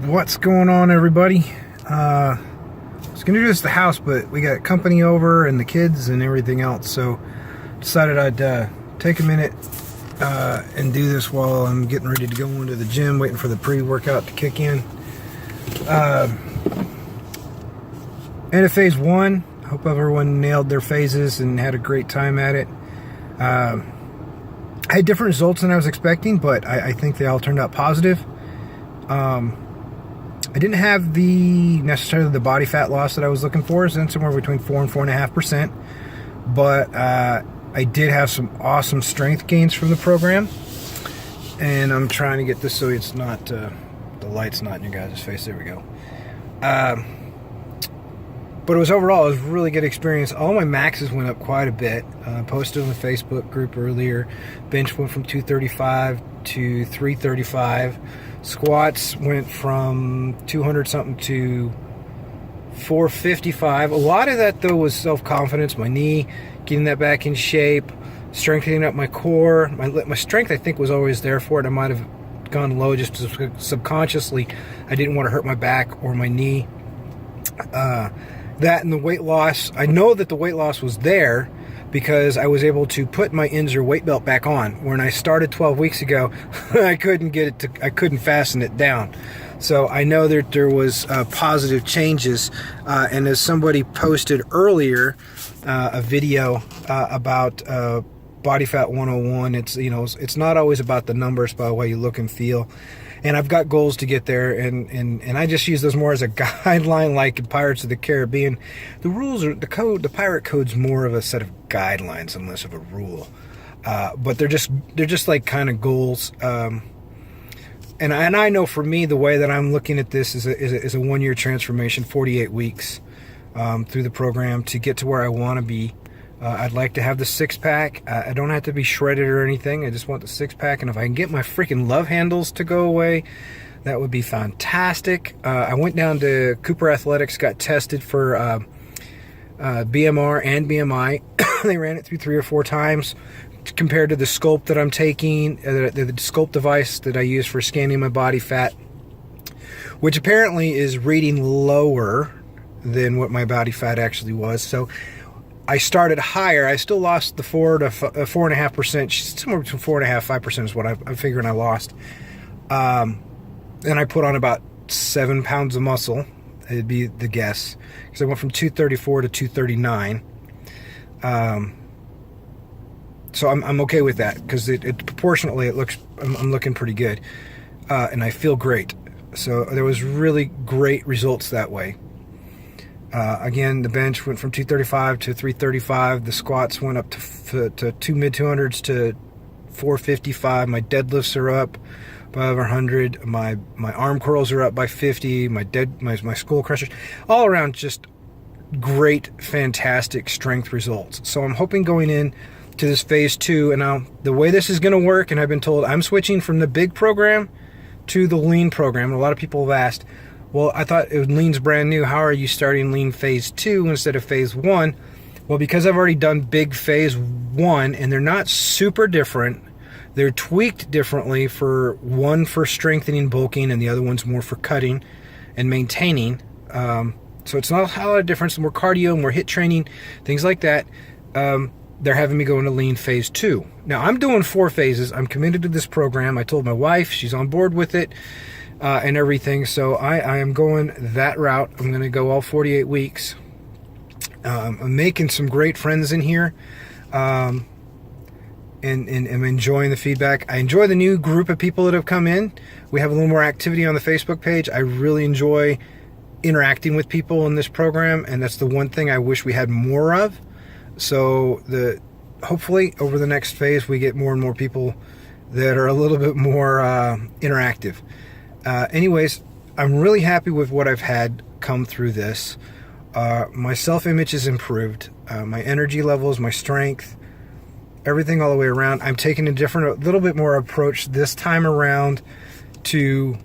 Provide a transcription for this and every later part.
What's going on, everybody? I was gonna do this at the house, but we got company over and the kids and everything else, so decided I'd take a minute and do this while I'm getting ready to go into the gym, waiting for the pre-workout to kick in. End of phase one. I hope everyone nailed their phases and had a great time at it. I had different results than I was expecting, but I think they all turned out positive. I didn't have necessarily the body fat loss that I was looking for, so somewhere between 4 and 4.5%. But I did have some awesome strength gains from the program, and I'm trying to get this so it's not the light's not in your guys' face. There we go. But it was overall, it was a really good experience. All my maxes went up quite a bit. I posted on the Facebook group earlier. Bench went from 235 to 335. Squats went from 200 something to 455. A lot of that though was self-confidence, my knee, getting that back in shape, strengthening up my core. My strength, I think, was always there for it. I might have gone low just subconsciously. I didn't want to hurt my back or my knee. That and the weight loss, I know that the weight loss was there because I was able to put my Inzer weight belt back on. When I started 12 weeks ago, I couldn't fasten it down. So I know that there was positive changes. And as somebody posted earlier, a video about Body Fat 101, it's not always about the numbers, but the way you look and feel. And I've got goals to get there, and I just use those more as a guideline, like in Pirates of the Caribbean. The rules are the pirate code's more of a set of guidelines and less of a rule. But they're just like kind of goals. And I know for me, the way that I'm looking at this is a 1-year transformation, 48 weeks through the program to get to where I want to be. I'd like to have the 6-pack. I don't have to be shredded or anything. I just want the 6-pack, and if I can get my freaking love handles to go away, that would be fantastic. I went down to Cooper Athletics, got tested for BMR and BMI. They ran it through 3 or 4 times compared to the Sculpt that I'm taking, the Sculpt device that I use for scanning my body fat, which apparently is reading lower than what my body fat actually was. So I started higher. I still lost the 4 to 4.5%. Somewhere between 4.5% 5% is what I'm figuring I lost. And I put on about 7 pounds of muscle. It'd be the guess, because I went from 234 to 239. So I'm okay with that, because it proportionately I'm looking pretty good, and I feel great. So there was really great results that way. Again, the bench went from 235 to 335. The squats went up to 2 mid-200s to 455. My deadlifts are up by over 100. My arm curls are up by 50. My skull crushers. All around, just great, fantastic strength results. So I'm hoping going in to this phase 2, and now the way this is going to work, and I've been told I'm switching from the big program to the lean program. A lot of people have asked, well, I thought lean's brand new. How are you starting lean phase 2 instead of phase 1? Well, because I've already done big phase 1, and they're not super different. They're tweaked differently, one for strengthening, bulking, and the other one's more for cutting and maintaining. So it's not a whole lot of difference. More cardio, more HIIT training, things like that. They're having me go into lean phase 2. Now, I'm doing 4 phases. I'm committed to this program. I told my wife. She's on board with it. And everything, so I am going that route. I'm going to go all 48 weeks. I'm making some great friends in here, and I'm enjoying the feedback. I enjoy the new group of people that have come in. We have a little more activity on the Facebook page. I really enjoy interacting with people in this program, and that's the one thing I wish we had more of. So hopefully over the next phase we get more and more people that are a little bit more interactive. Anyways, I'm really happy with what I've had come through this. My self-image is improved. My energy levels, my strength, everything all the way around. I'm taking a little bit more approach this time around to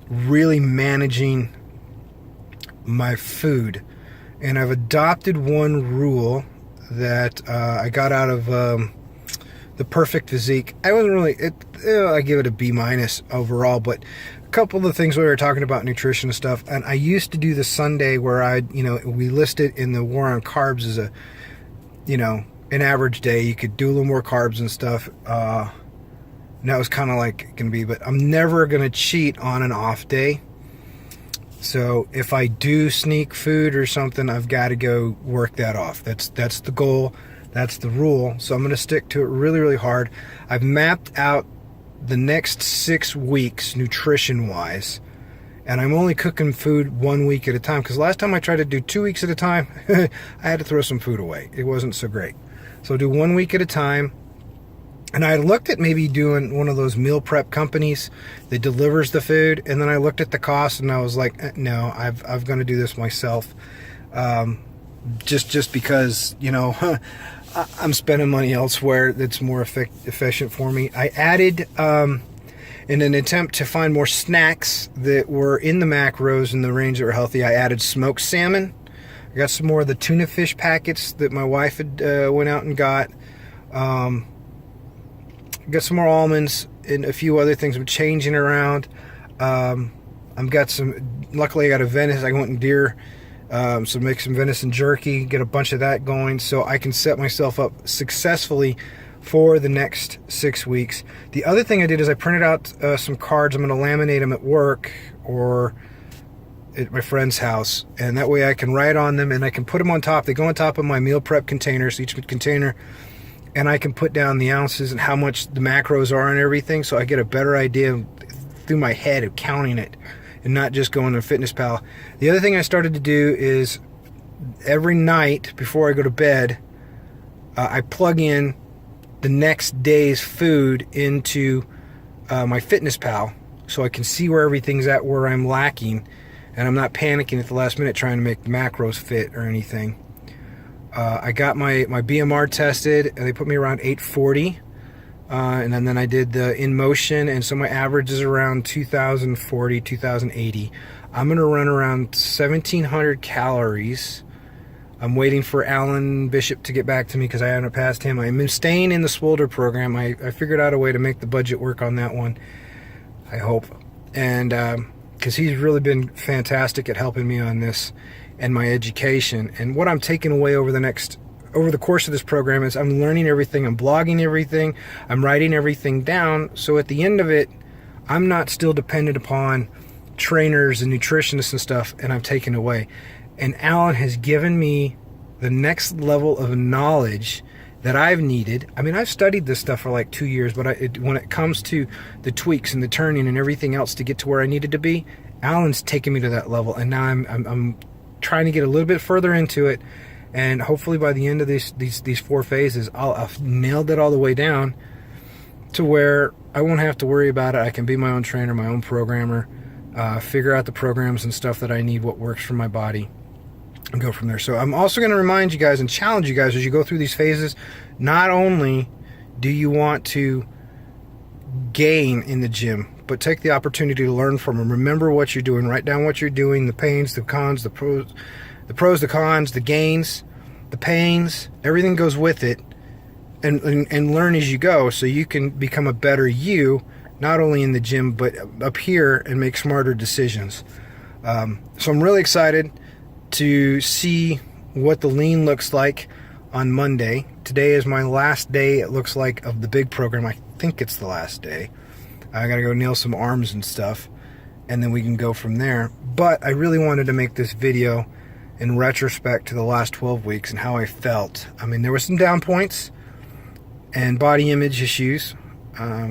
really managing my food. And I've adopted one rule that I got out of the Perfect Physique. I wasn't really, I give it a B- overall, but couple of the things we were talking about nutrition and stuff, and I used to do the Sunday where we list it in the War on Carbs as a, an average day. You could do a little more carbs and stuff. And that was kind of like it can be, but I'm never going to cheat on an off day. So if I do sneak food or something, I've got to go work that off. That's the goal. That's the rule. So I'm going to stick to it really, really hard. I've mapped out the next 6 weeks nutrition-wise, and I'm only cooking food 1 week at a time, because last time I tried to do 2 weeks at a time, I had to throw some food away. It wasn't so great. So I'll do 1 week at a time. And I looked at maybe doing one of those meal prep companies that delivers the food, and then I looked at the cost and I was like, no, I've going to do this myself. Just because, I'm spending money elsewhere that's more efficient for me. I added, in an attempt to find more snacks that were in the macros in the range that were healthy, I added smoked salmon. I got some more of the tuna fish packets that my wife had went out and got. Got some more almonds and a few other things I'm changing around. I've got some, luckily I got a venison. I went and deer, so make some venison jerky, get a bunch of that going so I can set myself up successfully for the next 6 weeks. The other thing I did is I printed out some cards. I'm going to laminate them at work or at my friend's house, and that way I can write on them and I can put them on top. They go on top of my meal prep containers, each container, and I can put down the ounces and how much the macros are and everything, so I get a better idea through my head of counting it and not just going to FitnessPal. The other thing I started to do is every night before I go to bed, I plug in the next day's food into my FitnessPal so I can see where everything's at, where I'm lacking, and I'm not panicking at the last minute trying to make the macros fit or anything. I got my BMR tested, and they put me around 840, and then I did the in motion, and so my average is around 2040, 2080. I'm going to run around 1,700 calories. I'm waiting for Alan Bishop to get back to me because I haven't passed him. I'm staying in the Swolder program. I figured out a way to make the budget work on that one, I hope, and because he's really been fantastic at helping me on this and my education. And what I'm taking away over the course of this program is I'm learning everything, I'm blogging everything, I'm writing everything down, so at the end of it, I'm not still dependent upon trainers and nutritionists and stuff, and I'm taking away. And Alan has given me the next level of knowledge that I've needed. I mean, I've studied this stuff for like 2 years, but when it comes to the tweaks and the turning and everything else to get to where I needed to be, Alan's taken me to that level, and now I'm trying to get a little bit further into it, and hopefully by the end of these 4 phases, I've nailed it all the way down to where I won't have to worry about it. I can be my own trainer, my own programmer, figure out the programs and stuff that I need, what works for my body, and go from there. So I'm also going to remind you guys and challenge you guys as you go through these phases. Not only do you want to gain in the gym, but take the opportunity to learn from them. Remember what you're doing. Write down what you're doing, the pains, the cons, the pros, the cons, the gains, the pains, everything goes with it, and learn as you go so you can become a better you, not only in the gym, but up here, and make smarter decisions. So I'm really excited to see what the lean looks like on Monday. Today is my last day, it looks like, of the big program. I think it's the last day. I gotta go nail some arms and stuff, and then we can go from there. But I really wanted to make this video in retrospect to the last 12 weeks and how I felt. I mean, there were some down points and body image issues,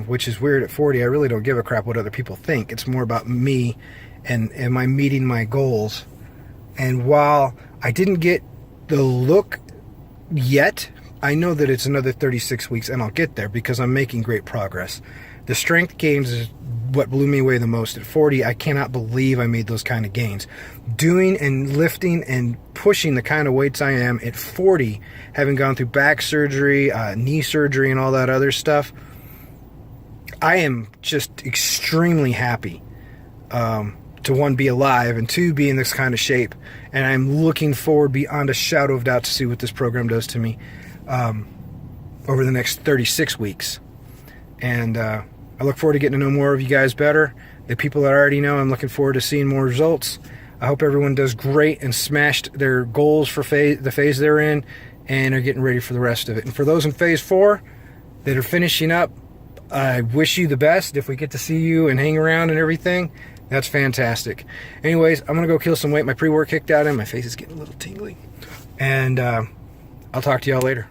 which is weird at 40. I really don't give a crap what other people think. It's more about me and am I meeting my goals. And while I didn't get the look yet, I know that it's another 36 weeks and I'll get there because I'm making great progress. The strength gains is what blew me away the most. At 40, I cannot believe I made those kind of gains. Doing and lifting and pushing the kind of weights I am at 40, having gone through back surgery, knee surgery, and all that other stuff, I am just extremely happy to, one, be alive, and two, be in this kind of shape. And I'm looking forward beyond a shadow of doubt to see what this program does to me over the next 36 weeks. And I look forward to getting to know more of you guys better. The people that I already know, I'm looking forward to seeing more results. I hope everyone does great and smashed their goals for the phase they're in and are getting ready for the rest of it. And for those in phase 4 that are finishing up, I wish you the best. If we get to see you and hang around and everything, that's fantastic. Anyways, I'm going to go kill some weight. My pre-work kicked out in. My face is getting a little tingly. And I'll talk to y'all later.